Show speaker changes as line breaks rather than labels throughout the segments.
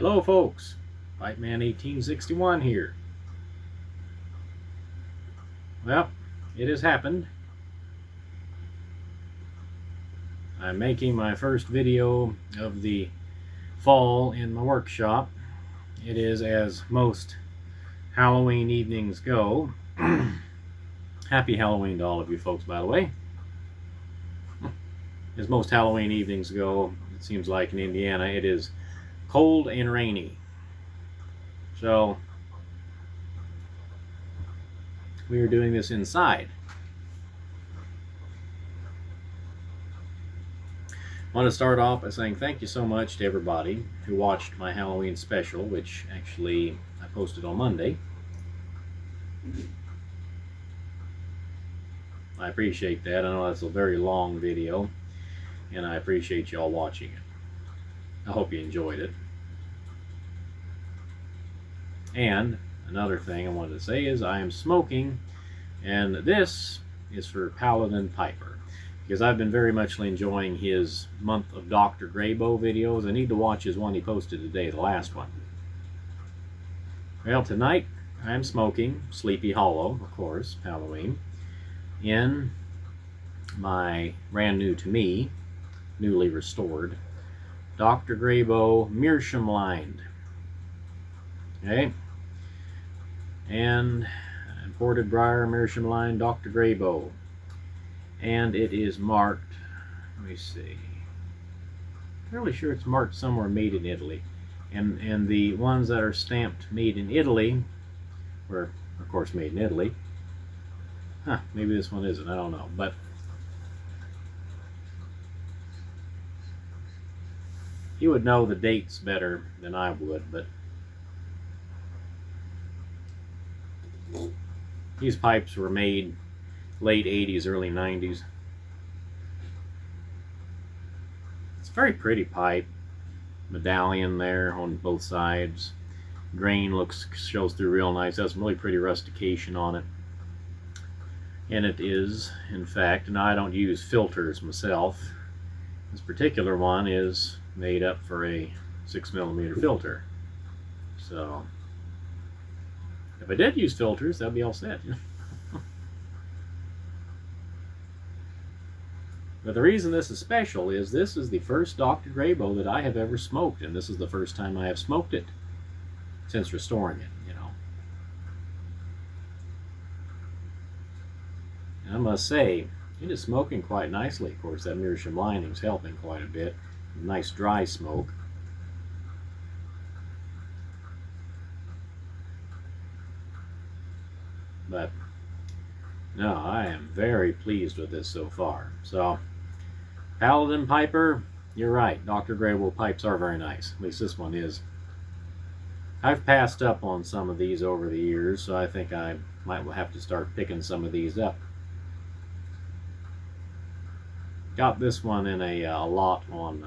Hello folks, Pipeman 1861 here. Well, it has happened. I'm making my first video of the fall in my workshop. It is, as most Halloween evenings go. Happy Halloween to all of you folks, by the way. As most Halloween evenings go, it seems like in Indiana, it is cold and rainy. So we are doing this inside. I want to start off by saying thank you so much to everybody who watched my Halloween special, which actually I posted on Monday. I appreciate that. I know that's a very long video, and I appreciate y'all watching it. I hope you enjoyed it. And another thing I wanted to say is I am smoking, and this is for Paladin Piper, because I've been very much enjoying his month of Dr. Grabow videos. I need to watch his one he posted today, the last one. Well, tonight I'm smoking Sleepy Hollow, of course, Halloween, in my brand new to me, newly restored Dr. Grabow Meerschaum lined. Okay, and imported Briar Meerschaum lined Dr. Grabow, and it is marked. Let me see. Fairly sure it's marked somewhere made in Italy, and the ones that are stamped made in Italy were, of course, made in Italy. Huh? Maybe this one isn't. I don't know, but you would know the dates better than I would, but these pipes were made late 80s, early 90s. It's a very pretty pipe. Medallion there on both sides. Grain shows through real nice. Has some really pretty rustication on it. And it is, in fact, now I don't use filters myself. This particular one is made up for a 6mm filter. So if I did use filters, that'd be all set. But the reason this is special is this is the first Dr. Grabow that I have ever smoked, and this is the first time I have smoked it since restoring it, you know. And I must say, it is smoking quite nicely. Of course, that Meerschaum lining is helping quite a bit. Nice dry smoke. But no, I am very pleased with this so far. So, Paladin Piper, you're right. Dr. Grabow pipes are very nice. At least this one is. I've passed up on some of these over the years, so I think I might have to start picking some of these up. Got this one in a lot on.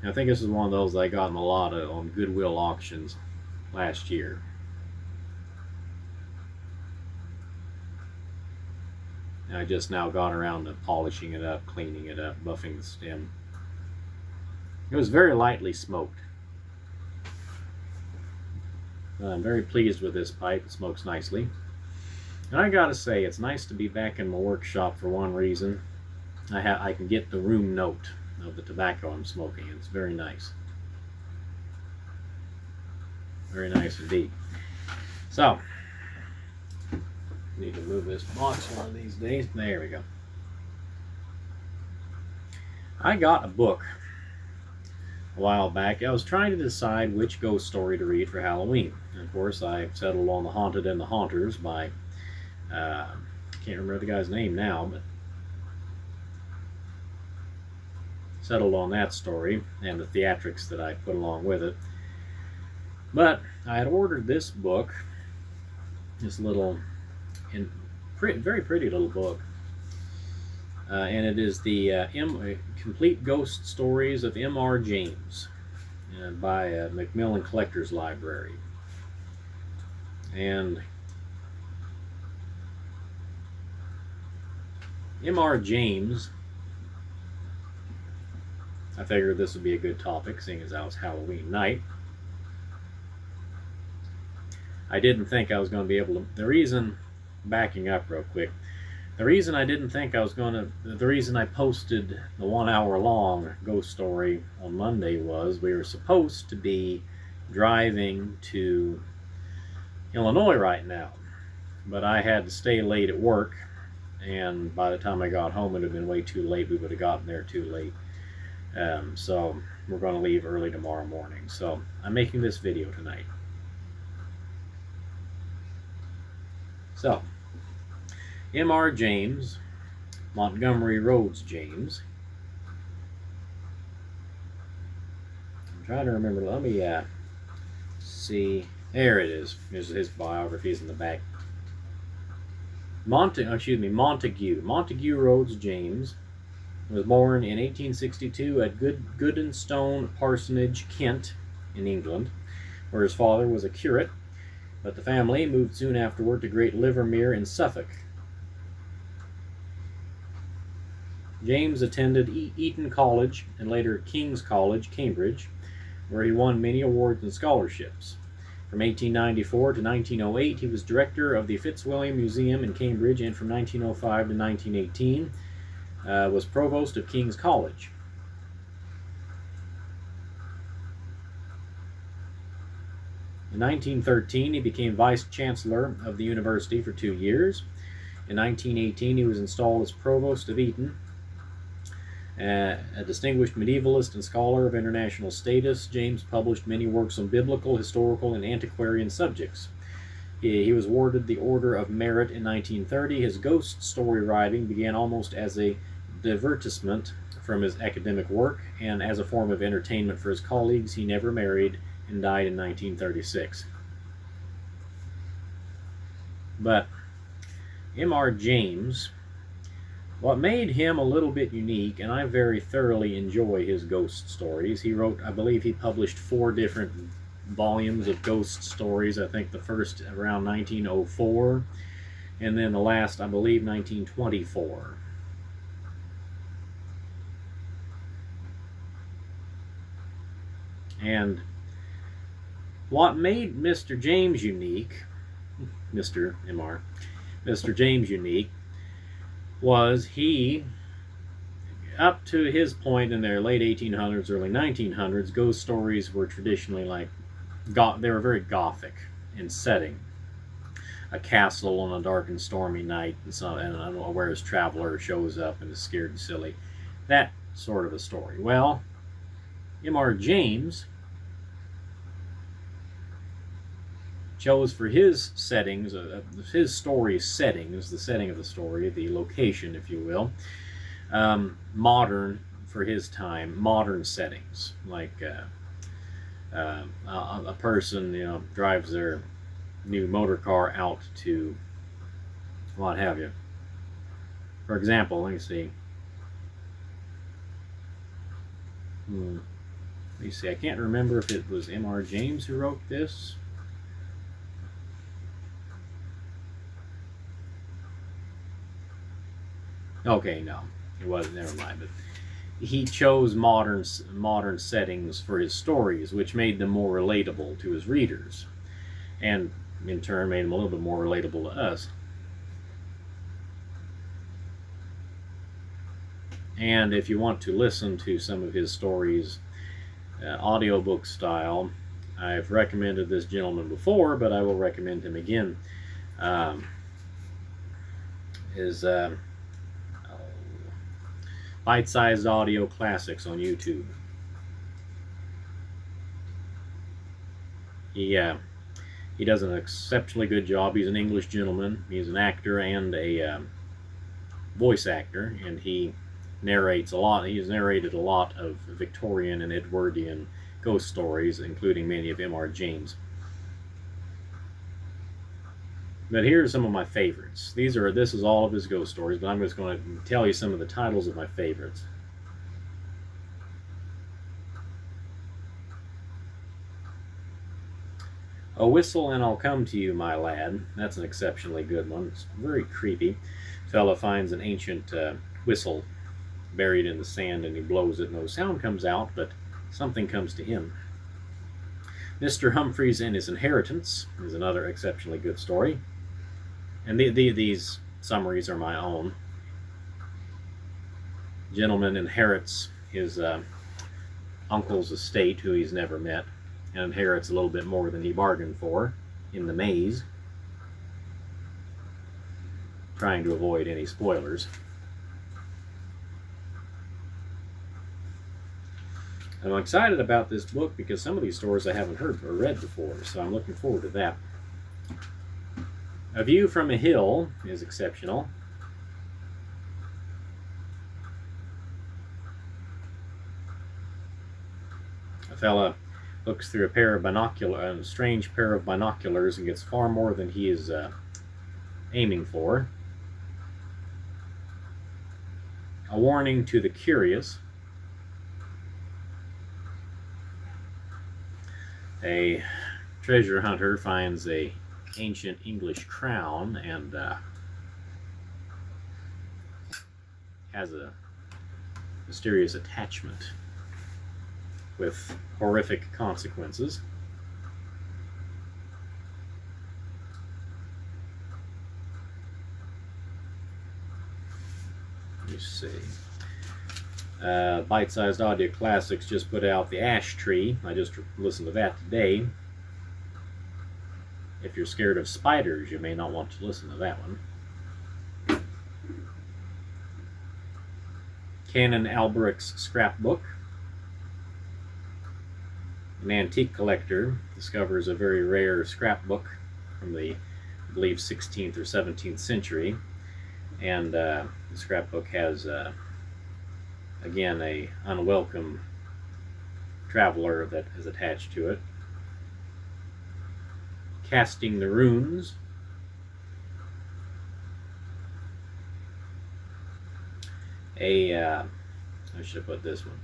I think this is one of those I got in a lot on Goodwill auctions last year. I just now got around to polishing it up, cleaning it up, buffing the stem. It was very lightly smoked. I'm very pleased with this pipe. It smokes nicely. And I gotta say, it's nice to be back in my workshop for one reason. I can get the room note of the tobacco I'm smoking. It's very nice. Very nice indeed. So, need to move this box one of these days. There we go. I got a book a while back. I was trying to decide which ghost story to read for Halloween. And of course, I settled on The Haunted and the Haunters by, can't remember the guy's name now, but settled on that story and the theatrics that I put along with it. But I had ordered this book, this little, very pretty little book, and it is the Complete Ghost Stories of M.R. James by Macmillan Collectors Library. And M.R. James, I figured this would be a good topic, seeing as how it's Halloween night. I didn't think I was going to be able to. The reason, backing up real quick, the reason I didn't think I was going to. The reason I posted the 1 hour long ghost story on Monday was we were supposed to be driving to Illinois right now, but I had to stay late at work, and by the time I got home, it would have been way too late. We would have gotten there too late. So we're going to leave early tomorrow morning. So I'm making this video tonight. So, M.R. James, Montgomery Rhodes James. I'm trying to remember. Let me see. There it is. Here's his biographies in the back. Montague. Montague Rhodes James was born in 1862 at Goodnestone Parsonage, Kent, in England, where his father was a curate. But the family moved soon afterward to Great Livermere in Suffolk. James attended Eton College and later King's College, Cambridge, where he won many awards and scholarships. From 1894 to 1908, he was director of the Fitzwilliam Museum in Cambridge, and from 1905 to 1918 was provost of King's College. In 1913, he became vice-chancellor of the university for 2 years. In 1918, he was installed as provost of Eton. A distinguished medievalist and scholar of international status, James published many works on biblical, historical, and antiquarian subjects. He was awarded the Order of Merit in 1930. His ghost story writing began almost as a divertissement from his academic work and as a form of entertainment for his colleagues. He never married and died in 1936. But M.R. James, what made him a little bit unique, and I very thoroughly enjoy his ghost stories. He wrote, I believe he published 4 different volumes of ghost stories. I think the first around 1904, and then the last, I believe, 1924. And what made Mr. James unique, Mr. M.R., Mr. James unique, was he, up to his point in their late 1800s, early 1900s, ghost stories were traditionally they were very gothic in setting. A castle on a dark and stormy night, and an unawares traveler shows up and is scared and silly. That sort of a story. Well, M.R. James chose for his settings, his story settings, the setting of the story, the location, if you will, modern, for his time, modern settings, like a person, drives their new motor car out to what have you. For example, let me see. Let me see. I can't remember if it was M.R. James who wrote this. Okay, no, it wasn't. Never mind. But he chose modern settings for his stories, which made them more relatable to his readers, and in turn made them a little bit more relatable to us. And if you want to listen to some of his stories, audiobook style, I've recommended this gentleman before, but I will recommend him again. His bite-sized audio classics on YouTube. He does an exceptionally good job. He's an English gentleman. He's an actor and a voice actor, and he narrates a lot. He's narrated a lot of Victorian and Edwardian ghost stories, including many of M.R. James. But here are some of my favorites. This is all of his ghost stories, but I'm just going to tell you some of the titles of my favorites. A Whistle and I'll Come to You, My Lad. That's an exceptionally good one. It's very creepy. Fella finds an ancient whistle buried in the sand, and he blows it. No sound comes out, but something comes to him. Mr. Humphreys and His Inheritance is another exceptionally good story. And these summaries are my own. Gentleman inherits his uncle's estate, who he's never met, and inherits a little bit more than he bargained for in the maze, trying to avoid any spoilers. I'm excited about this book because some of these stories I haven't heard or read before, so I'm looking forward to that. A View from a Hill is exceptional. A fella looks through a strange pair of binoculars and gets far more than he is aiming for. A Warning to the Curious. A treasure hunter finds a ancient English crown and has a mysterious attachment with horrific consequences. Let me see. Bite-sized Audio Classics just put out The Ash Tree. I just listened to that today. If you're scared of spiders, you may not want to listen to that one. Canon Alberich's Scrapbook. An antique collector discovers a very rare scrapbook from the, I believe, 16th or 17th century. And the scrapbook has, again, a unwelcome traveler that is attached to it. Casting the Runes. I should have put this one.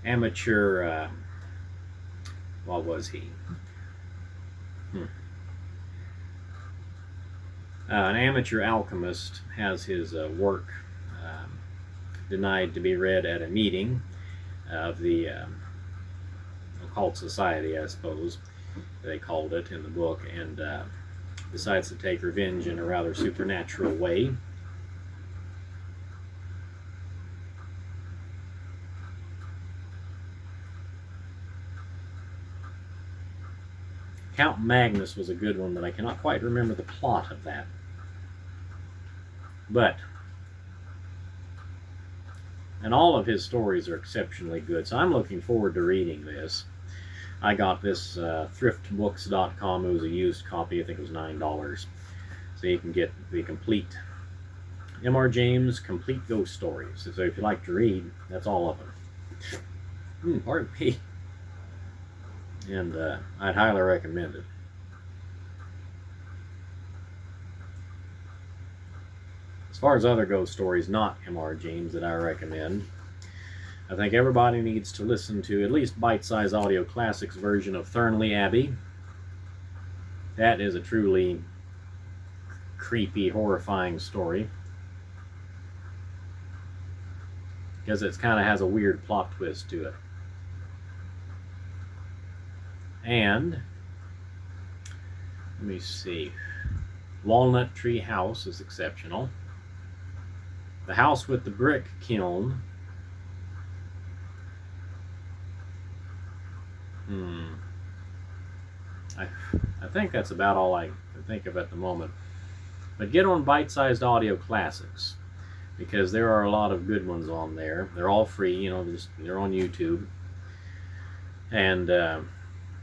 Amateur, what was he? An amateur alchemist has his work denied to be read at a meeting of the occult society, I suppose they called it in the book, and decides to take revenge in a rather supernatural way. Count Magnus was a good one, but I cannot quite remember the plot of that. And all of his stories are exceptionally good, so I'm looking forward to reading this. I got this thriftbooks.com. It was a used copy. I think it was $9. So you can get the complete M.R. James Complete Ghost Stories. So if you like to read, that's all of them. Pardon me. And I'd highly recommend it. As far as other ghost stories, not M.R. James, that I recommend, I think everybody needs to listen to at least Bite-Size Audio Classics version of Thornley Abbey. That is a truly creepy, horrifying story, because it kind of has a weird plot twist to it. And let me see, Walnut Tree House is exceptional. The House with the Brick Kiln. I think that's about all I can think of at the moment. But get on Bite-Sized Audio Classics, because there are a lot of good ones on there. They're all free, you know, they're on YouTube. And I'd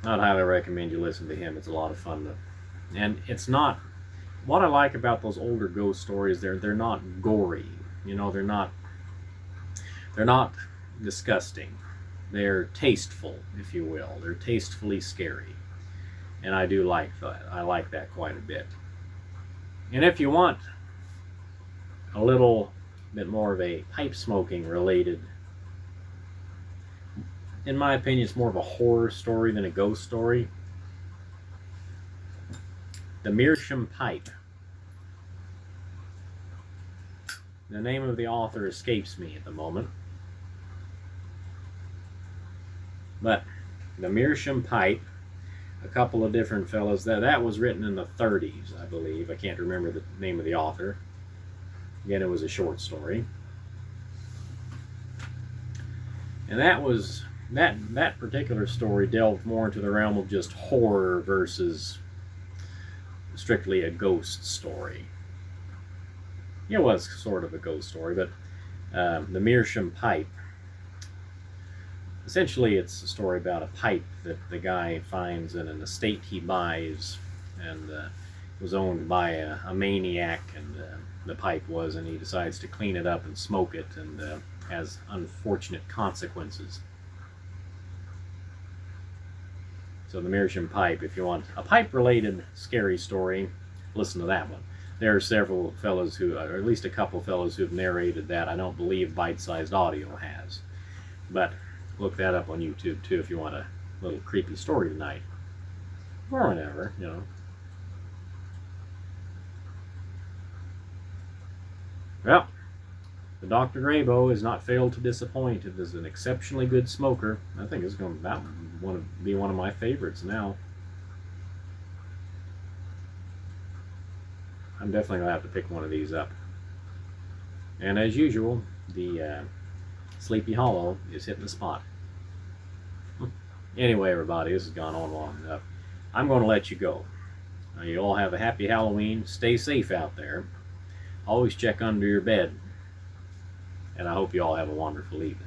highly recommend you listen to him. It's a lot of fun. And it's not, what I like about those older ghost stories, they're not gory. You know, they're not disgusting. They're tasteful, if you will. They're tastefully scary. And I do like that. I like that quite a bit. And if you want a little bit more of a pipe smoking related in my opinion, it's more of a horror story than a ghost story. The Meerschaum Pipe. The name of the author escapes me at the moment. But the Meerschaum Pipe, a couple of different fellows. That was written in the 30s, I believe. I can't remember the name of the author. Again, it was a short story. And that particular story delved more into the realm of just horror versus strictly a ghost story. It was sort of a ghost story, but the Meerschaum Pipe, essentially it's a story about a pipe that the guy finds in an estate he buys, and was owned by a maniac, and the pipe was, and he decides to clean it up and smoke it, and has unfortunate consequences. So the Meerschaum Pipe, if you want a pipe-related scary story, listen to that one. There are several fellows who, or at least a couple fellows who've narrated that. I don't believe Bite-Sized Audio has. But look that up on YouTube too if you want a little creepy story tonight. Or whatever, you know. Well, the Dr. Grabow has not failed to disappoint. It is an exceptionally good smoker. I think it's going to be one of my favorites now. I'm definitely going to have to pick one of these up. And as usual, the Sleepy Hollow is hitting the spot. Anyway, everybody, this has gone on long enough. I'm going to let you go. You all have a happy Halloween. Stay safe out there. Always check under your bed. And I hope you all have a wonderful evening.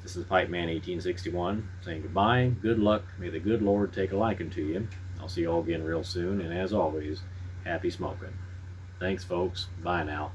This is Pipe Man 1861 saying goodbye, good luck, may the good Lord take a liking to you. I'll see you all again real soon, and as always, happy smoking. Thanks, folks. Bye now.